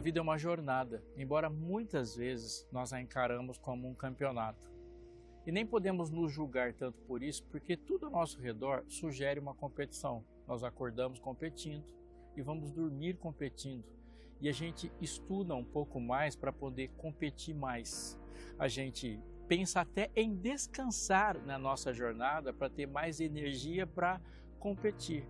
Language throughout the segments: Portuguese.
vida é uma jornada, embora muitas vezes nós a encaramos como um campeonato. E nem podemos nos julgar tanto por isso, porque tudo ao nosso redor sugere uma competição. Nós acordamos competindo e vamos dormir competindo. E a gente estuda um pouco mais para poder competir mais. A gente pensa até em descansar na nossa jornada para ter mais energia para competir.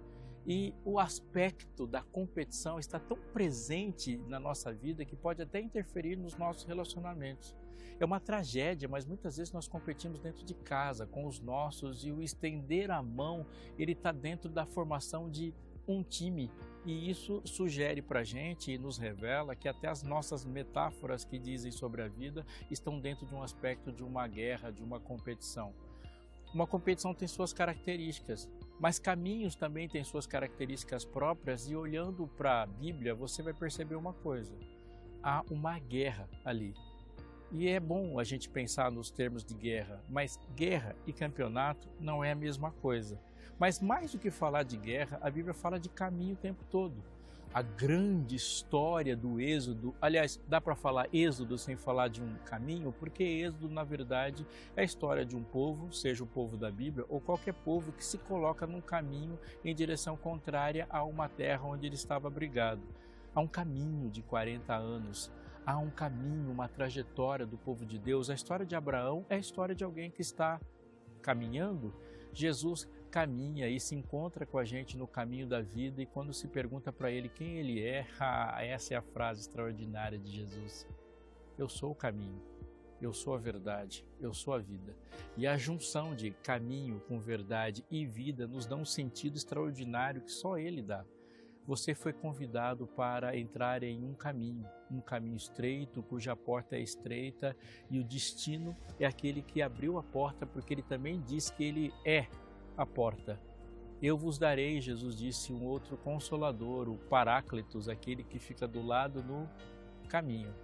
E o aspecto da competição está tão presente na nossa vida que pode até interferir nos nossos relacionamentos. É uma tragédia, mas muitas vezes nós competimos dentro de casa, com os nossos, e o estender a mão, ele está dentro da formação de um time. E isso sugere para a gente e nos revela que até as nossas metáforas que dizem sobre a vida estão dentro de um aspecto de uma guerra, de uma competição. Uma competição tem suas características, mas caminhos também têm suas características próprias, e olhando para a Bíblia você vai perceber uma coisa: há uma guerra ali. E é bom a gente pensar nos termos de guerra, mas guerra e campeonato não é a mesma coisa. Mas mais do que falar de guerra, a Bíblia fala de caminho o tempo todo. A grande história do Êxodo, aliás, dá para falar Êxodo sem falar de um caminho, porque Êxodo, na verdade, é a história de um povo, seja o povo da Bíblia ou qualquer povo que se coloca num caminho em direção contrária a uma terra onde ele estava abrigado. Há um caminho de 40 anos, há um caminho, uma trajetória do povo de Deus. A história de Abraão é a história de alguém que está caminhando. Jesus caminha e se encontra com a gente no caminho da vida, e quando se pergunta para ele quem ele é, essa é a frase extraordinária de Jesus: eu sou o caminho, eu sou a verdade, eu sou a vida. E a junção de caminho com verdade e vida nos dá um sentido extraordinário que só ele dá. Você foi convidado para entrar em um caminho estreito, cuja porta é estreita, e o destino é aquele que abriu a porta, porque ele também diz que ele é a porta. Eu vos darei, Jesus disse, um outro consolador, o Paráclitos, aquele que fica do lado no caminho.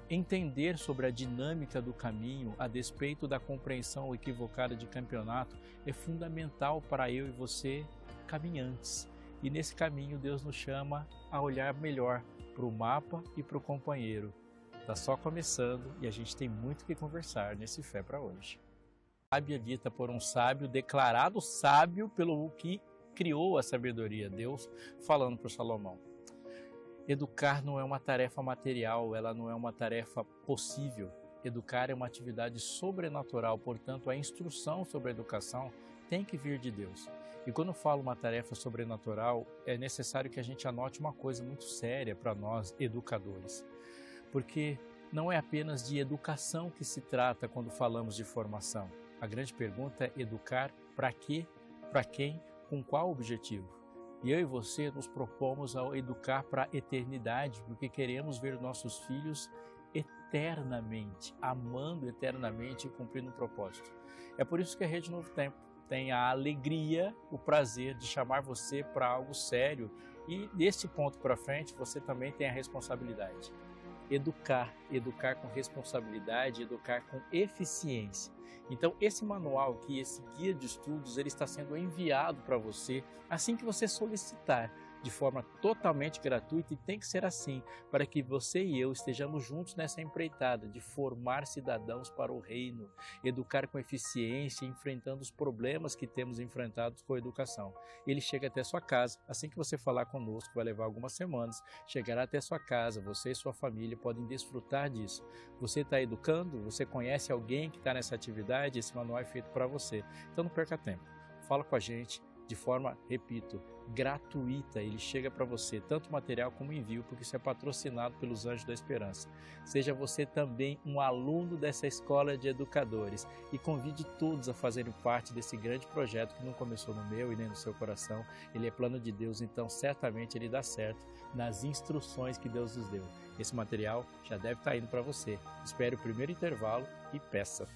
Entender sobre a dinâmica do caminho, a despeito da compreensão equivocada de campeonato, é fundamental para eu e você caminhantes. E nesse caminho Deus nos chama a olhar melhor para o mapa e para o companheiro. Está só começando e a gente tem muito que conversar nesse Fé para hoje. Sábia dita por um sábio, declarado sábio pelo que criou a sabedoria, Deus falando para Salomão. Educar não é uma tarefa material, ela não é uma tarefa possível. Educar é uma atividade sobrenatural, portanto a instrução sobre a educação tem que vir de Deus. E quando eu falo uma tarefa sobrenatural, é necessário que a gente anote uma coisa muito séria para nós educadores. Porque não é apenas de educação que se trata quando falamos de formação. A grande pergunta é educar para quê, para quem, com qual objetivo? E eu e você nos propomos a educar para a eternidade, porque queremos ver nossos filhos eternamente, amando eternamente e cumprindo um propósito. É por isso que a Rede Novo Tempo tem a alegria, o prazer de chamar você para algo sério, e desse ponto para frente você também tem a responsabilidade. Educar com responsabilidade, educar com eficiência. Então esse manual aqui, esse guia de estudos, ele está sendo enviado para você assim que você solicitar, de forma totalmente gratuita, e tem que ser assim, para que você e eu estejamos juntos nessa empreitada de formar cidadãos para o reino, educar com eficiência, enfrentando os problemas que temos enfrentado com a educação. Ele chega até sua casa, assim que você falar conosco, vai levar algumas semanas, chegará até sua casa, você e sua família podem desfrutar disso. Você está educando? Você conhece alguém que está nessa atividade? Esse manual é feito para você. Então não perca tempo, fala com a gente. De forma, repito, gratuita, ele chega para você, tanto material como envio, porque isso é patrocinado pelos Anjos da Esperança. Seja você também um aluno dessa escola de educadores e convide todos a fazerem parte desse grande projeto que não começou no meu e nem no seu coração. Ele é plano de Deus, então certamente ele dá certo nas instruções que Deus nos deu. Esse material já deve estar indo para você. Espere o primeiro intervalo e peça.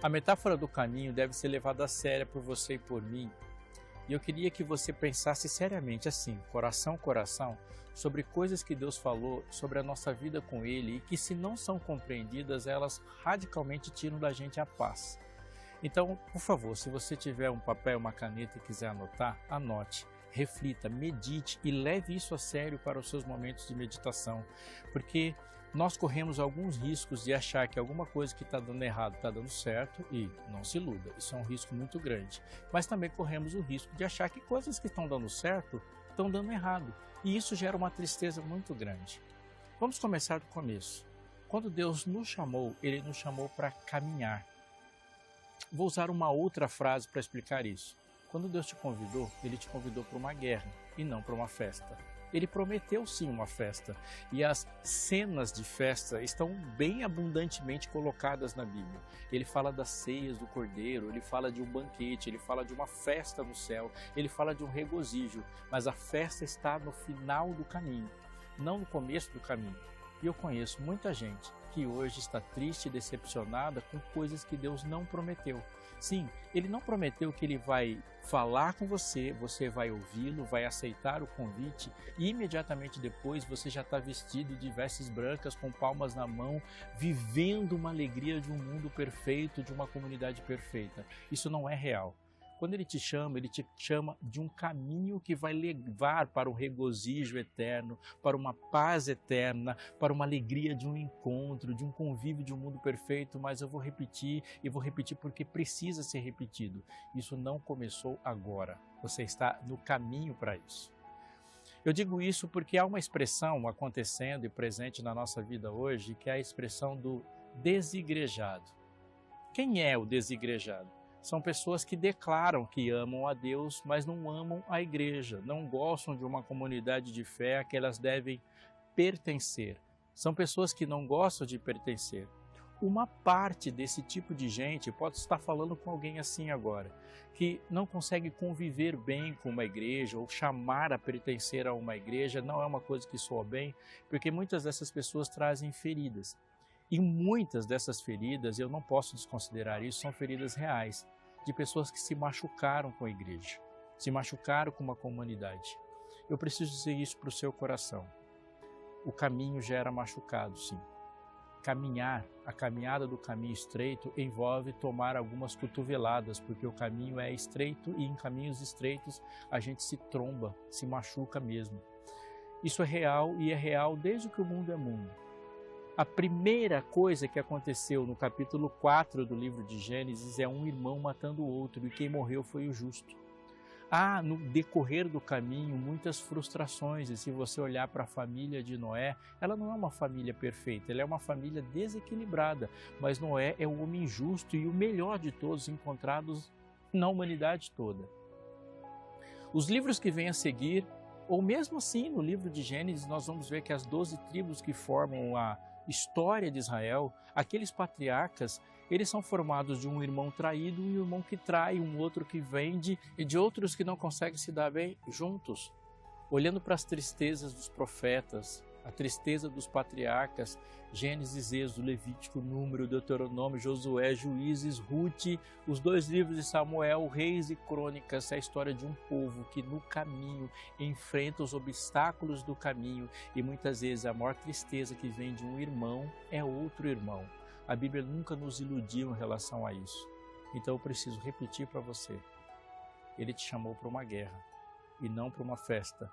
A metáfora do caminho deve ser levada a sério por você e por mim, E eu queria que você pensasse seriamente assim, coração a coração, sobre coisas que Deus falou sobre a nossa vida com Ele e que, se não são compreendidas, elas radicalmente tiram da gente a paz. Então, por favor, se você tiver um papel, uma caneta e quiser anotar, anote, reflita, medite e leve isso a sério para os seus momentos de meditação, porque nós corremos alguns riscos de achar que alguma coisa que está dando errado está dando certo e não se iluda, isso é um risco muito grande. Mas também corremos o risco de achar que coisas que estão dando certo estão dando errado e isso gera uma tristeza muito grande. Vamos começar do começo. Quando Deus nos chamou, Ele nos chamou para caminhar. Vou usar uma outra frase para explicar isso. Quando Deus te convidou, Ele te convidou para uma guerra e não para uma festa. Ele prometeu sim uma festa, e as cenas de festa estão bem abundantemente colocadas na Bíblia. Ele fala das ceias do Cordeiro, ele fala de um banquete, ele fala de uma festa no céu, ele fala de um regozijo, mas a festa está no final do caminho, não no começo do caminho. E eu conheço muita gente que hoje está triste e decepcionada com coisas que Deus não prometeu. Sim, Ele não prometeu que Ele vai falar com você, você vai ouvi-lo, vai aceitar o convite e imediatamente depois você já está vestido de vestes brancas, com palmas na mão, vivendo uma alegria de um mundo perfeito, de uma comunidade perfeita. Isso não é real. Quando Ele te chama de um caminho que vai levar para o regozijo eterno, para uma paz eterna, para uma alegria de um encontro, de um convívio de um mundo perfeito, mas eu vou repetir e vou repetir porque precisa ser repetido. Isso não começou agora, você está no caminho para isso. Eu digo isso porque há uma expressão acontecendo e presente na nossa vida hoje, que é a expressão do desigrejado. Quem é o desigrejado? São pessoas que declaram que amam a Deus, mas não amam a igreja, não gostam de uma comunidade de fé a que elas devem pertencer. São pessoas que não gostam de pertencer. Uma parte desse tipo de gente, pode estar falando com alguém assim agora, que não consegue conviver bem com uma igreja ou chamar a pertencer a uma igreja, não é uma coisa que soa bem, porque muitas dessas pessoas trazem feridas. E muitas dessas feridas, eu não posso desconsiderar isso, são feridas reais, de pessoas que se machucaram com a igreja, se machucaram com uma comunidade. Eu preciso dizer isso para o seu coração. O caminho gera machucado, sim. A caminhada do caminho estreito envolve tomar algumas cotoveladas, porque o caminho é estreito e em caminhos estreitos a gente se tromba, se machuca mesmo. Isso é real e é real desde que o mundo é mundo. A primeira coisa que aconteceu no capítulo 4 do livro de Gênesis é um irmão matando o outro e quem morreu foi o justo. Há no decorrer do caminho muitas frustrações e se você olhar para a família de Noé, ela não é uma família perfeita, ela é uma família desequilibrada, mas Noé é o homem justo e o melhor de todos encontrados na humanidade toda. Os livros que vêm a seguir, ou mesmo assim no livro de Gênesis, nós vamos ver que as 12 tribos que formam a história de Israel, aqueles patriarcas, eles são formados de um irmão traído, um irmão que trai, um outro que vende e de outros que não conseguem se dar bem juntos. Olhando para as tristezas dos profetas, a tristeza dos patriarcas, Gênesis, Êxodo, Levítico, Número, Deuteronômio, Josué, Juízes, Rute, os 2 livros de Samuel, Reis e Crônicas, é a história de um povo que no caminho enfrenta os obstáculos do caminho e muitas vezes a maior tristeza que vem de um irmão é outro irmão. A Bíblia nunca nos iludiu em relação a isso. Então eu preciso repetir para você. Ele te chamou para uma guerra e não para uma festa.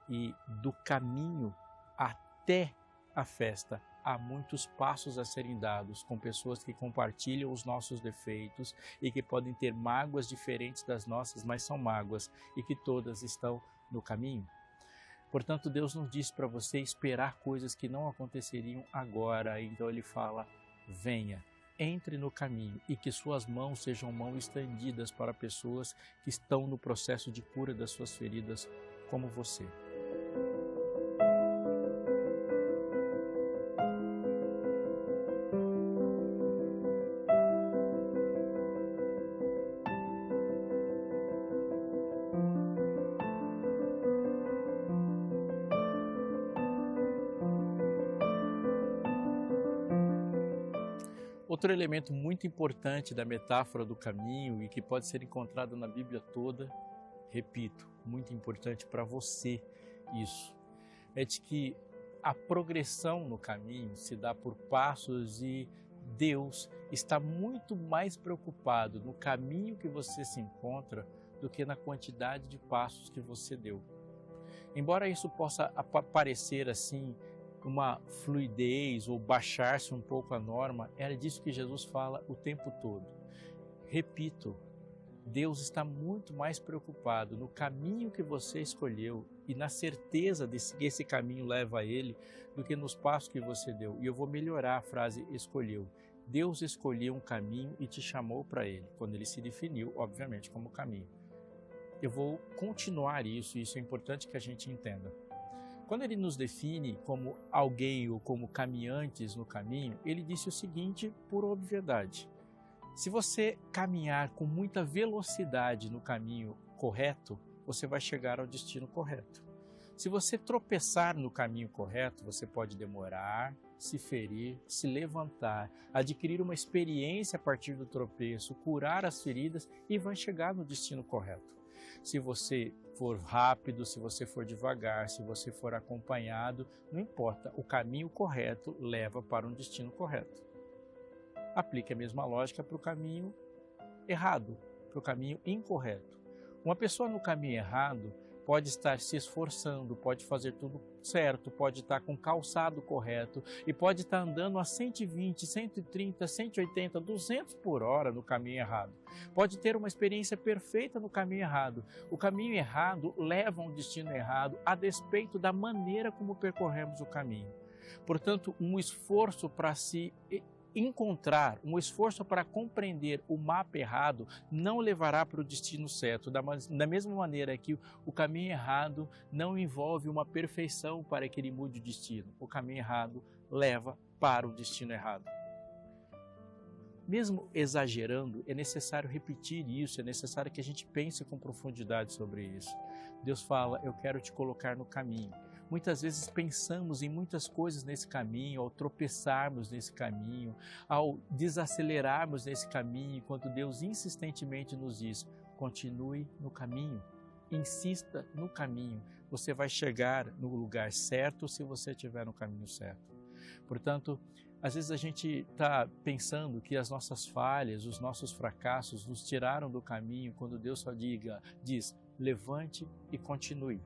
E do caminho até a festa, há muitos passos a serem dados com pessoas que compartilham os nossos defeitos e que podem ter mágoas diferentes das nossas, mas são mágoas e que todas estão no caminho. Portanto, Deus não disse para você esperar coisas que não aconteceriam agora. Então Ele fala, venha, entre no caminho e que suas mãos sejam mãos estendidas para pessoas que estão no processo de cura das suas feridas como você. Outro elemento muito importante da metáfora do caminho e que pode ser encontrado na Bíblia toda, repito, muito importante para você isso, é de que a progressão no caminho se dá por passos e Deus está muito mais preocupado no caminho que você se encontra do que na quantidade de passos que você deu. Embora isso possa parecer assim uma fluidez ou baixar-se um pouco a norma, é disso que Jesus fala o tempo todo. Repito, Deus está muito mais preocupado no caminho que você escolheu e na certeza de que esse caminho leva a Ele do que nos passos que você deu. E eu vou melhorar a frase escolheu. Deus escolheu um caminho e te chamou para Ele, quando Ele se definiu, obviamente, como caminho. Eu vou continuar isso, e isso é importante que a gente entenda. Quando Ele nos define como alguém ou como caminhantes no caminho, Ele disse o seguinte por obviedade. Se você caminhar com muita velocidade no caminho correto, você vai chegar ao destino correto. Se você tropeçar no caminho correto, você pode demorar, se ferir, se levantar, adquirir uma experiência a partir do tropeço, curar as feridas e vai chegar no destino correto. Se você for rápido, se você for devagar, se você for acompanhado, não importa, o caminho correto leva para um destino correto. Aplique a mesma lógica para o caminho errado, para o caminho incorreto. Uma pessoa no caminho errado pode estar se esforçando, pode fazer tudo certo, pode estar com o calçado correto e pode estar andando a 120, 130, 180, 200 por hora no caminho errado. Pode ter uma experiência perfeita no caminho errado. O caminho errado leva a um destino errado a despeito da maneira como percorremos o caminho. Portanto, um esforço para se encontrar, um esforço para compreender o mapa errado não levará para o destino certo, da mesma maneira que o caminho errado não envolve uma perfeição para que ele mude o destino. O caminho errado leva para o destino errado. Mesmo exagerando, é necessário repetir isso, é necessário que a gente pense com profundidade sobre isso. Deus fala, eu quero te colocar no caminho. Muitas vezes pensamos em muitas coisas nesse caminho, ao tropeçarmos nesse caminho, ao desacelerarmos nesse caminho, enquanto Deus insistentemente nos diz, continue no caminho, insista no caminho, você vai chegar no lugar certo se você estiver no caminho certo. Portanto, às vezes a gente está pensando que as nossas falhas, os nossos fracassos nos tiraram do caminho, quando Deus só diz, levante e continue.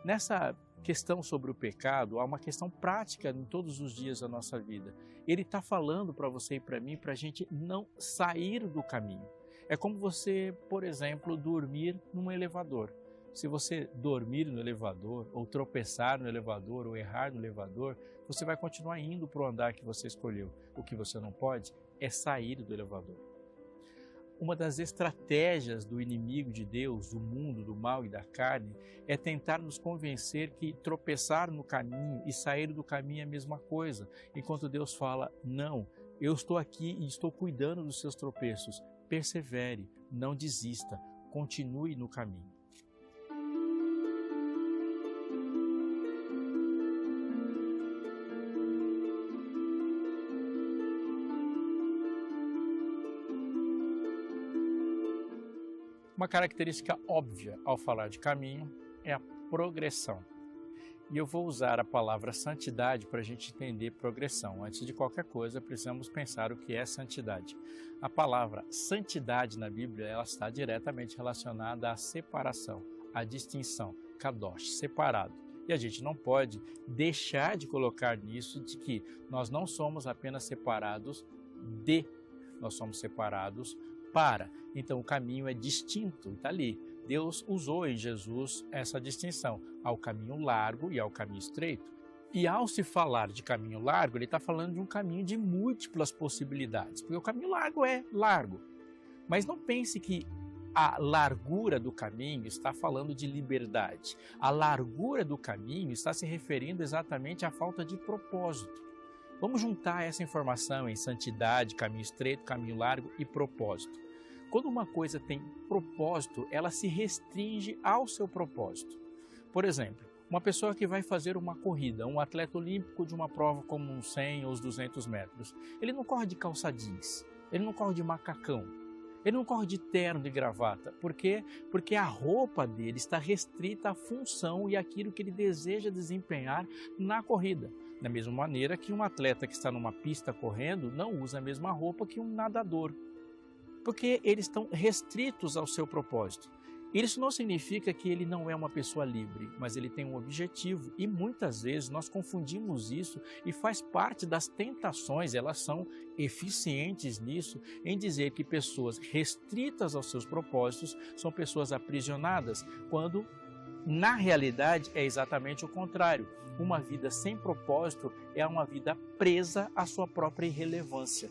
Nessa questão sobre o pecado, há uma questão prática em todos os dias da nossa vida. Ele está falando para você e para mim, para a gente não sair do caminho. É como você, por exemplo, dormir num elevador. Se você dormir no elevador, ou tropeçar no elevador, ou errar no elevador, você vai continuar indo para o andar que você escolheu. O que você não pode é sair do elevador. Uma das estratégias do inimigo de Deus, do mundo, do mal e da carne, é tentar nos convencer que tropeçar no caminho e sair do caminho é a mesma coisa, enquanto Deus fala, não, eu estou aqui e estou cuidando dos seus tropeços. Persevere, não desista, continue no caminho. Uma característica óbvia ao falar de caminho é a progressão. E eu vou usar a palavra santidade para a gente entender progressão. Antes de qualquer coisa, precisamos pensar o que é santidade. A palavra santidade na Bíblia ela está diretamente relacionada à separação, à distinção, kadosh, separado. E a gente não pode deixar de colocar nisso de que nós não somos apenas separados nós somos separados para. Então o caminho é distinto, está ali. Deus usou em Jesus essa distinção, ao caminho largo e ao caminho estreito. E ao se falar de caminho largo, ele está falando de um caminho de múltiplas possibilidades, porque o caminho largo é largo. Mas não pense que a largura do caminho está falando de liberdade. A largura do caminho está se referindo exatamente à falta de propósito. Vamos juntar essa informação em santidade, caminho estreito, caminho largo e propósito. Quando uma coisa tem propósito, ela se restringe ao seu propósito. Por exemplo, uma pessoa que vai fazer uma corrida, um atleta olímpico de uma prova como uns 100 ou os 200 metros, ele não corre de calça jeans, ele não corre de macacão. Ele não corre de terno e gravata. Por quê? Porque a roupa dele está restrita à função e àquilo que ele deseja desempenhar na corrida. Da mesma maneira que um atleta que está numa pista correndo não usa a mesma roupa que um nadador. Porque eles estão restritos ao seu propósito. Isso não significa que ele não é uma pessoa livre, mas ele tem um objetivo e muitas vezes nós confundimos isso e faz parte das tentações, elas são eficientes nisso, em dizer que pessoas restritas aos seus propósitos são pessoas aprisionadas, quando na realidade é exatamente o contrário. Uma vida sem propósito é uma vida presa à sua própria irrelevância.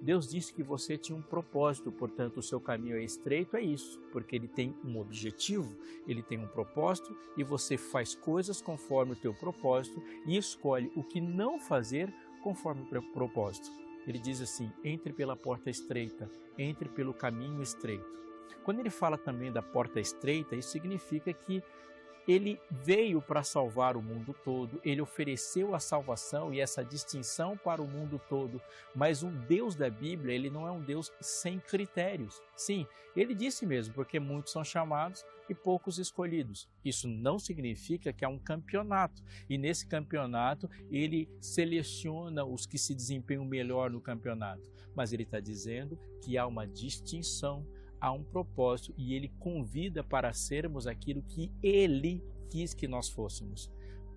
Deus disse que você tinha um propósito, portanto o seu caminho é estreito, é isso, porque ele tem um objetivo, ele tem um propósito e você faz coisas conforme o teu propósito e escolhe o que não fazer conforme o propósito. Ele diz assim, entre pela porta estreita, entre pelo caminho estreito. Quando ele fala também da porta estreita, isso significa que ele veio para salvar o mundo todo, ele ofereceu a salvação e essa distinção para o mundo todo, mas o Deus da Bíblia, ele não é um Deus sem critérios. Sim, ele disse mesmo, porque muitos são chamados e poucos escolhidos. Isso não significa que há um campeonato, e nesse campeonato ele seleciona os que se desempenham melhor no campeonato, mas ele está dizendo que há uma distinção, há um propósito e ele convida para sermos aquilo que ele quis que nós fôssemos.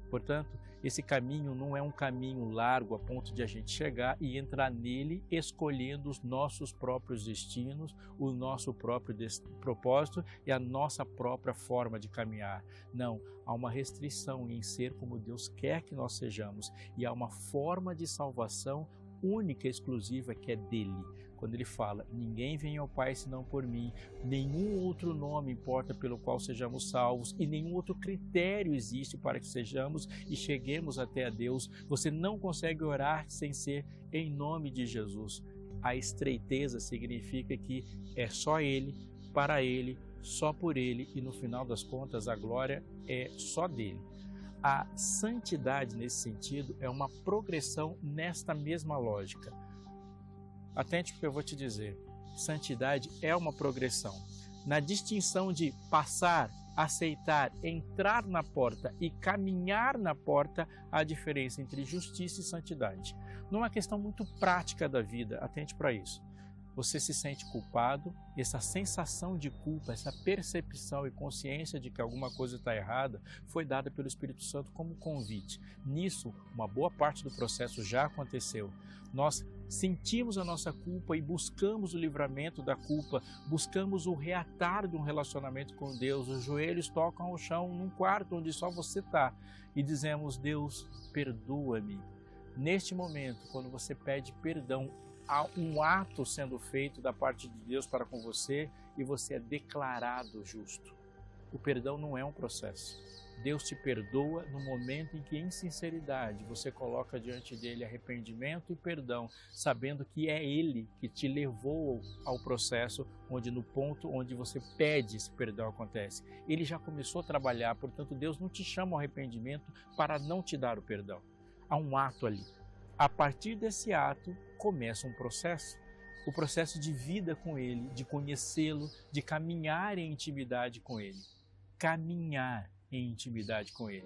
Portanto, esse caminho não é um caminho largo a ponto de a gente chegar e entrar nele escolhendo os nossos próprios destinos, o nosso próprio propósito e a nossa própria forma de caminhar. Não, há uma restrição em ser como Deus quer que nós sejamos e há uma forma de salvação única e exclusiva que é dele. Quando ele fala, ninguém vem ao Pai senão por mim, nenhum outro nome importa pelo qual sejamos salvos e nenhum outro critério existe para que sejamos e cheguemos até a Deus. Você não consegue orar sem ser em nome de Jesus. A estreiteza significa que é só Ele, para Ele, só por Ele e no final das contas a glória é só dele. A santidade nesse sentido é uma progressão nesta mesma lógica. Atente porque eu vou te dizer, santidade é uma progressão. Na distinção de passar, aceitar, entrar na porta e caminhar na porta, há diferença entre justiça e santidade. Não é uma questão muito prática da vida, atente para isso. Você se sente culpado, essa sensação de culpa, essa percepção e consciência de que alguma coisa está errada foi dada pelo Espírito Santo como convite. Nisso, uma boa parte do processo já aconteceu. Nós sentimos a nossa culpa e buscamos o livramento da culpa, buscamos o reatar de um relacionamento com Deus. Os joelhos tocam ao chão num quarto onde só você está e dizemos, Deus, perdoa-me. Neste momento, quando você pede perdão, há um ato sendo feito da parte de Deus para com você e você é declarado justo. O perdão não é um processo. Deus te perdoa no momento em que, em sinceridade, você coloca diante dele arrependimento e perdão, sabendo que é ele que te levou ao processo onde no ponto onde você pede esse perdão acontece. Ele já começou a trabalhar, portanto Deus não te chama ao arrependimento para não te dar o perdão. Há um ato ali. A partir desse ato, começa um processo. O processo de vida com Ele, de conhecê-lo, de caminhar em intimidade com Ele. Caminhar em intimidade com Ele.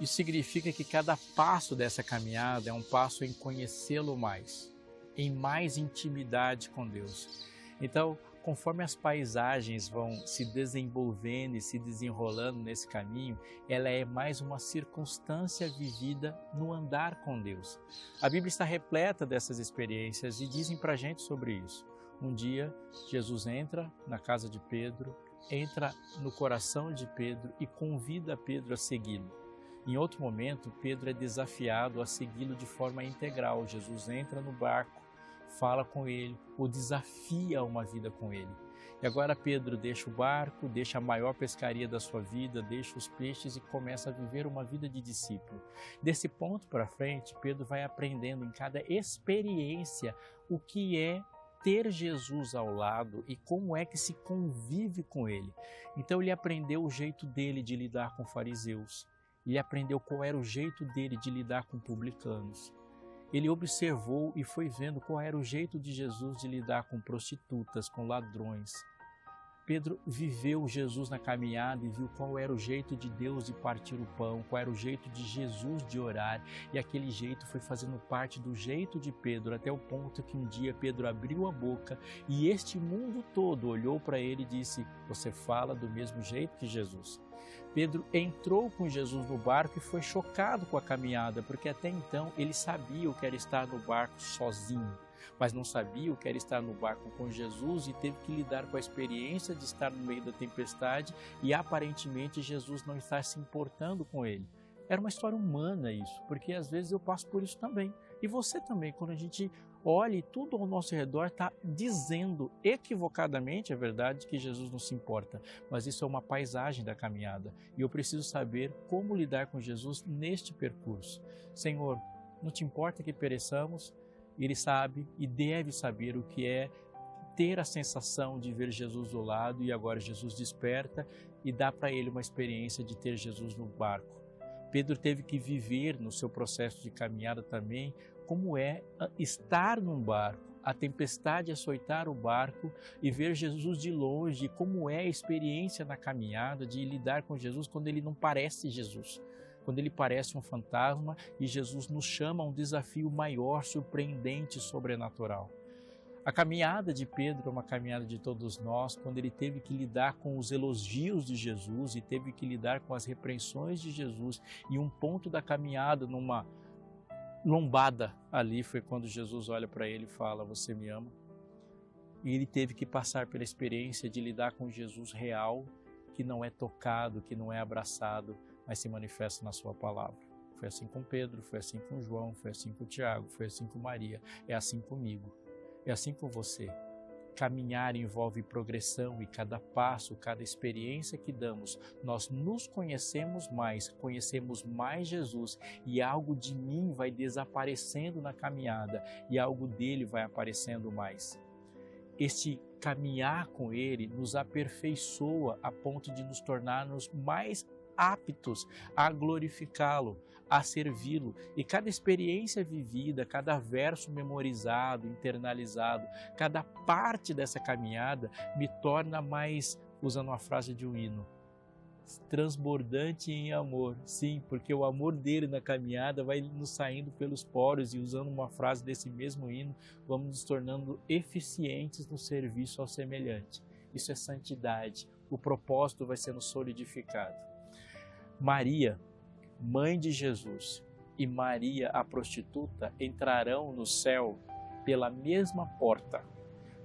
Isso significa que cada passo dessa caminhada é um passo em conhecê-lo mais, em mais intimidade com Deus. Então, conforme as paisagens vão se desenvolvendo e se desenrolando nesse caminho, ela é mais uma circunstância vivida no andar com Deus. A Bíblia está repleta dessas experiências e dizem para a gente sobre isso. Um dia, Jesus entra na casa de Pedro, entra no coração de Pedro e convida Pedro a segui-lo. Em outro momento, Pedro é desafiado a segui-lo de forma integral. Jesus entra no barco, fala com ele, o desafia a uma vida com ele. E agora Pedro deixa o barco, deixa a maior pescaria da sua vida, deixa os peixes e começa a viver uma vida de discípulo. Desse ponto para frente, Pedro vai aprendendo em cada experiência o que é ter Jesus ao lado e como é que se convive com ele. Então ele aprendeu o jeito dele de lidar com fariseus, ele aprendeu qual era o jeito dele de lidar com publicanos. Ele observou e foi vendo qual era o jeito de Jesus de lidar com prostitutas, com ladrões. Pedro viveu Jesus na caminhada e viu qual era o jeito de Deus de partir o pão, qual era o jeito de Jesus de orar, e aquele jeito foi fazendo parte do jeito de Pedro, até o ponto que um dia Pedro abriu a boca e este mundo todo olhou para ele e disse: você fala do mesmo jeito que Jesus. Pedro entrou com Jesus no barco e foi chocado com a caminhada, porque até então ele sabia o que era estar no barco sozinho, mas não sabia o que era estar no barco com Jesus e teve que lidar com a experiência de estar no meio da tempestade e aparentemente Jesus não estar se importando com ele. Era uma história humana isso, porque às vezes eu passo por isso também. E você também, quando a gente olha e tudo ao nosso redor está dizendo equivocadamente, é verdade, que Jesus não se importa. Mas isso é uma paisagem da caminhada e eu preciso saber como lidar com Jesus neste percurso. Senhor, não te importa que pereçamos? Ele sabe e deve saber o que é ter a sensação de ver Jesus do lado e agora Jesus desperta e dá para ele uma experiência de ter Jesus no barco. Pedro teve que viver no seu processo de caminhada também como é estar num barco, a tempestade açoitar o barco e ver Jesus de longe, como é a experiência na caminhada de lidar com Jesus quando ele não parece Jesus, quando ele parece um fantasma e Jesus nos chama a um desafio maior, surpreendente, sobrenatural. A caminhada de Pedro é uma caminhada de todos nós, quando ele teve que lidar com os elogios de Jesus e teve que lidar com as repreensões de Jesus. E um ponto da caminhada, numa lombada ali, foi quando Jesus olha para ele e fala: você me ama? E ele teve que passar pela experiência de lidar com Jesus real, que não é tocado, que não é abraçado, mas se manifesta na sua palavra. Foi assim com Pedro, foi assim com João, foi assim com Tiago, foi assim com Maria, é assim comigo. É assim com você. Caminhar envolve progressão e cada passo, cada experiência que damos, nós nos conhecemos mais Jesus e algo de mim vai desaparecendo na caminhada e algo dele vai aparecendo mais. Este caminhar com ele nos aperfeiçoa a ponto de nos tornarmos mais aptos a glorificá-lo, a servi-lo. E cada experiência vivida, cada verso memorizado, internalizado, cada parte dessa caminhada me torna mais, usando uma frase de um hino, transbordante em amor. Sim, porque o amor dele na caminhada vai nos saindo pelos poros e usando uma frase desse mesmo hino, vamos nos tornando eficientes no serviço ao semelhante. Isso é santidade. O propósito vai sendo solidificado. Maria, mãe de Jesus, e Maria, a prostituta, entrarão no céu pela mesma porta.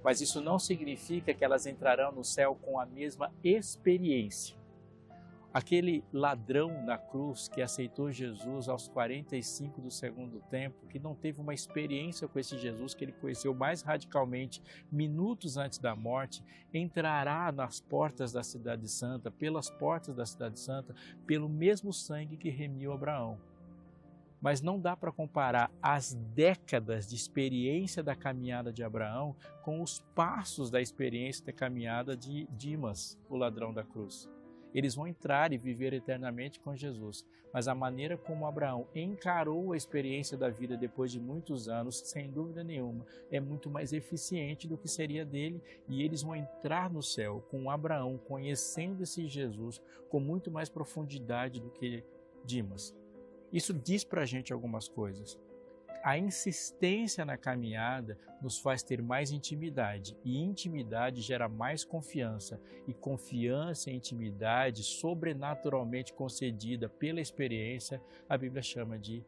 Mas isso não significa que elas entrarão no céu com a mesma experiência. Aquele ladrão na cruz que aceitou Jesus aos 45 do segundo tempo, que não teve uma experiência com esse Jesus que ele conheceu mais radicalmente minutos antes da morte, entrará nas portas da Cidade Santa, pelas portas da Cidade Santa, pelo mesmo sangue que remiu Abraão. Mas não dá para comparar as décadas de experiência da caminhada de Abraão com os passos da experiência da caminhada de Dimas, o ladrão da cruz. Eles vão entrar e viver eternamente com Jesus, mas a maneira como Abraão encarou a experiência da vida depois de muitos anos, sem dúvida nenhuma, é muito mais eficiente do que seria dele, e eles vão entrar no céu com Abraão conhecendo esse Jesus com muito mais profundidade do que Dimas. Isso diz para a gente algumas coisas. A insistência na caminhada nos faz ter mais intimidade, e intimidade gera mais confiança, e confiança e intimidade sobrenaturalmente concedida pela experiência, a Bíblia chama de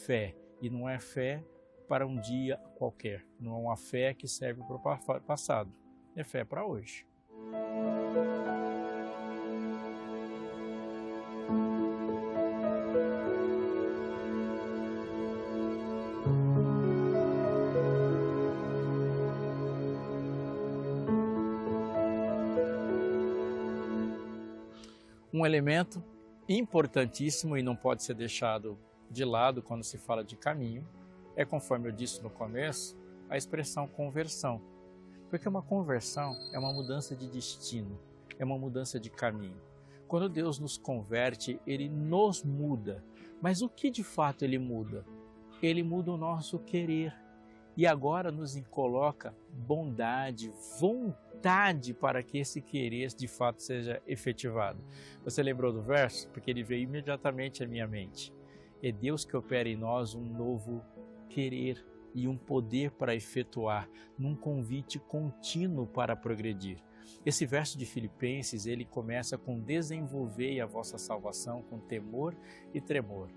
fé. E não é fé para um dia qualquer, não é uma fé que serve para o passado, é fé para hoje. Um elemento importantíssimo e não pode ser deixado de lado quando se fala de caminho é, conforme eu disse no começo, a expressão conversão. Porque uma conversão é uma mudança de destino, é uma mudança de caminho. Quando Deus nos converte, Ele nos muda. Mas o que de fato Ele muda? Ele muda o nosso querer. E agora nos coloca bondade, vontade para que esse querer de fato seja efetivado. Você lembrou do verso? Porque ele veio imediatamente à minha mente. É Deus que opera em nós um novo querer e um poder para efetuar, num convite contínuo para progredir. Esse verso de Filipenses, ele começa com desenvolvei a vossa salvação com temor e tremor.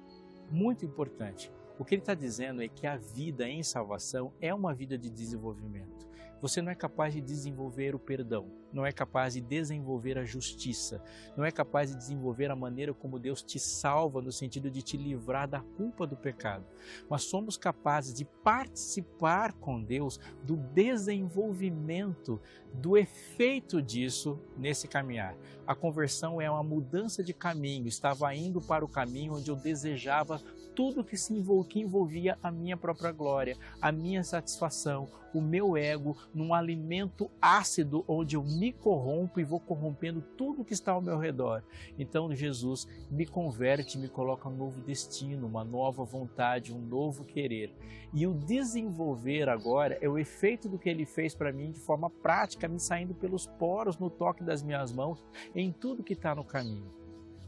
Muito importante. O que ele está dizendo é que a vida em salvação é uma vida de desenvolvimento. Você não é capaz de desenvolver o perdão, não é capaz de desenvolver a justiça, não é capaz de desenvolver a maneira como Deus te salva no sentido de te livrar da culpa do pecado. Mas somos capazes de participar com Deus do desenvolvimento, do efeito disso nesse caminhar. A conversão é uma mudança de caminho, estava indo para o caminho onde eu desejava tudo que envolvia a minha própria glória, a minha satisfação, o meu ego, num alimento ácido onde eu me corrompo e vou corrompendo tudo que está ao meu redor. Então Jesus me converte, me coloca um novo destino, uma nova vontade, um novo querer. E o desenvolver agora é o efeito do que Ele fez para mim de forma prática, me saindo pelos poros, no toque das minhas mãos, em tudo que está no caminho.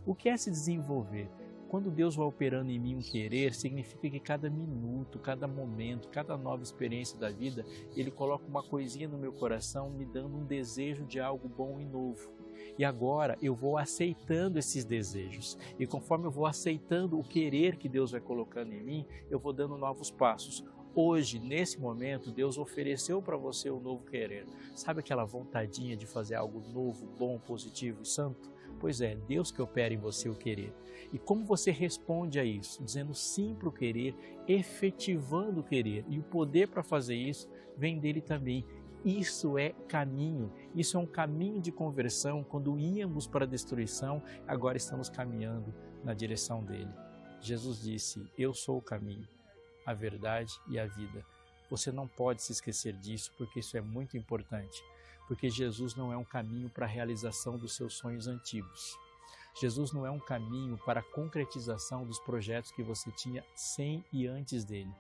O que é se desenvolver? Quando Deus vai operando em mim um querer, significa que cada minuto, cada momento, cada nova experiência da vida, Ele coloca uma coisinha no meu coração, me dando um desejo de algo bom e novo. E agora eu vou aceitando esses desejos. E conforme eu vou aceitando o querer que Deus vai colocando em mim, eu vou dando novos passos. Hoje, nesse momento, Deus ofereceu para você um novo querer. Sabe aquela vontadinha de fazer algo novo, bom, positivo e santo? Pois é, Deus que opera em você o querer. E como você responde a isso? Dizendo sim para o querer, efetivando o querer. E o poder para fazer isso vem dele também. Isso é caminho, isso é um caminho de conversão. Quando íamos para a destruição, agora estamos caminhando na direção dele. Jesus disse, eu sou o caminho, a verdade e a vida. Você não pode se esquecer disso, porque isso é muito importante. Porque Jesus não é um caminho para a realização dos seus sonhos antigos. Jesus não é um caminho para a concretização dos projetos que você tinha sem e antes dele.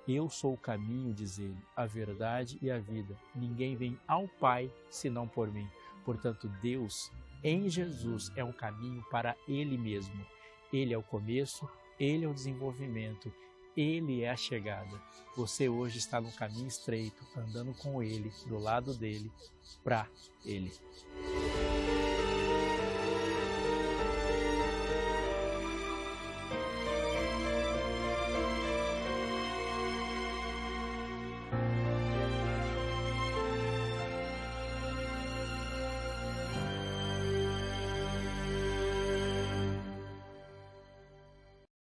Eu sou o caminho, diz ele, a verdade e a vida. Ninguém vem ao Pai senão por mim. Portanto, Deus, em Jesus, é um caminho para Ele mesmo. Ele é o começo, Ele é o desenvolvimento, Ele é a chegada. Você hoje está no caminho estreito, andando com Ele, do lado dele, para Ele.